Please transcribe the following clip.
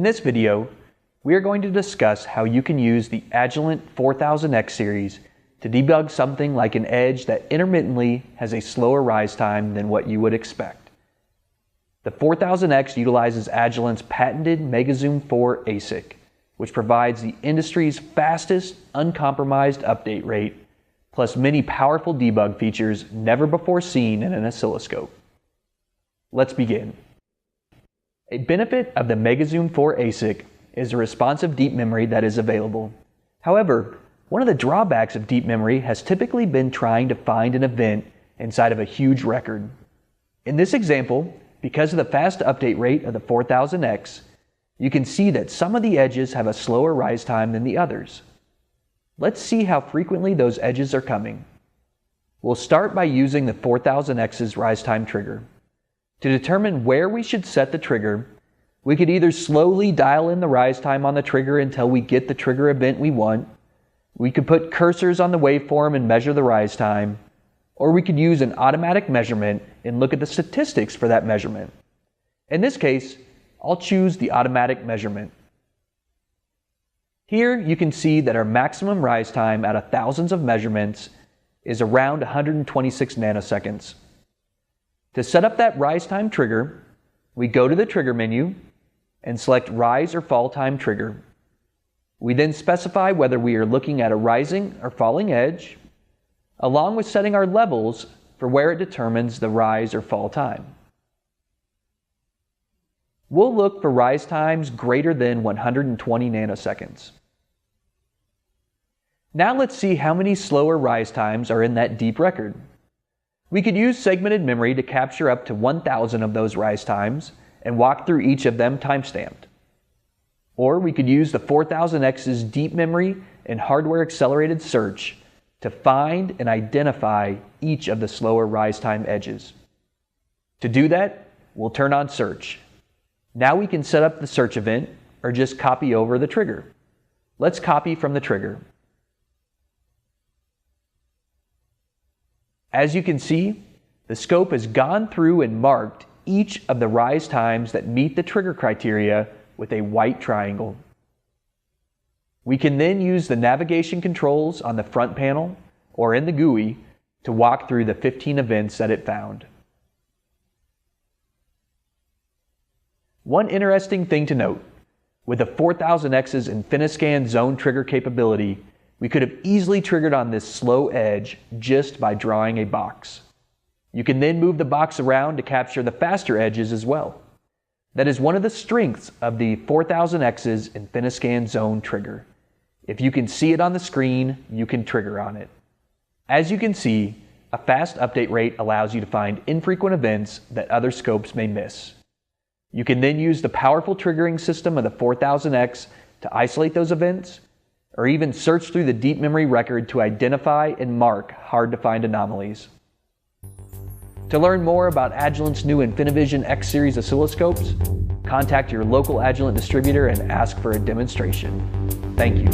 this video, we are going to discuss how you can use the Agilent 4000X series to debug something like an edge that intermittently has a slower rise time than what you would expect. The 4000X utilizes Agilent's patented MegaZoom 4 ASIC, which provides the industry's fastest, uncompromised update rate, plus many powerful debug features never before seen in an oscilloscope. Let's begin. A benefit of the MegaZoom 4 ASIC is the responsive deep memory that is available. However, one of the drawbacks of deep memory has typically been trying to find an event inside of a huge record. In this example, because of the fast update rate of the 4000X, you can see that some of the edges have a slower rise time than the others. Let's see how frequently those edges are coming. We'll start by using the 4000X's rise time trigger. To determine where we should set the trigger, we could either slowly dial in the rise time on the trigger until we get the trigger event we want, we could put cursors on the waveform and measure the rise time, or we could use an automatic measurement and look at the statistics for that measurement. In this case, I'll choose the automatic measurement. Here you can see that our maximum rise time out of thousands of measurements is around 126 nanoseconds. To set up that rise time trigger, we go to the trigger menu and select Rise or Fall Time Trigger. We then specify whether we are looking at a rising or falling edge, along with setting our levels for where it determines the rise or fall time. We'll look for rise times greater than 120 nanoseconds. Now let's see how many slower rise times are in that deep record. We could use segmented memory to capture up to 1,000 of those rise times and walk through each of them timestamped. Or we could use the 4000X's deep memory and hardware accelerated search to find and identify each of the slower rise time edges. To do that, we'll turn on search. Now we can set up the search event or just copy over the trigger. Let's copy from the trigger. As you can see, the scope has gone through and marked each of the rise times that meet the trigger criteria with a white triangle. We can then use the navigation controls on the front panel or in the GUI to walk through the 15 events that it found. One interesting thing to note, with the 4000X's InfiniiScan zone trigger capability, we could have easily triggered on this slow edge just by drawing a box. You can then move the box around to capture the faster edges as well. That is one of the strengths of the 4000X's InfiniiScan zone trigger. If you can see it on the screen, you can trigger on it. As you can see, a fast update rate allows you to find infrequent events that other scopes may miss. You can then use the powerful triggering system of the 4000X to isolate those events, or even search through the deep memory record to identify and mark hard-to-find anomalies. To learn more about Agilent's new InfiniiVision X series oscilloscopes, contact your local Agilent distributor and ask for a demonstration. Thank you.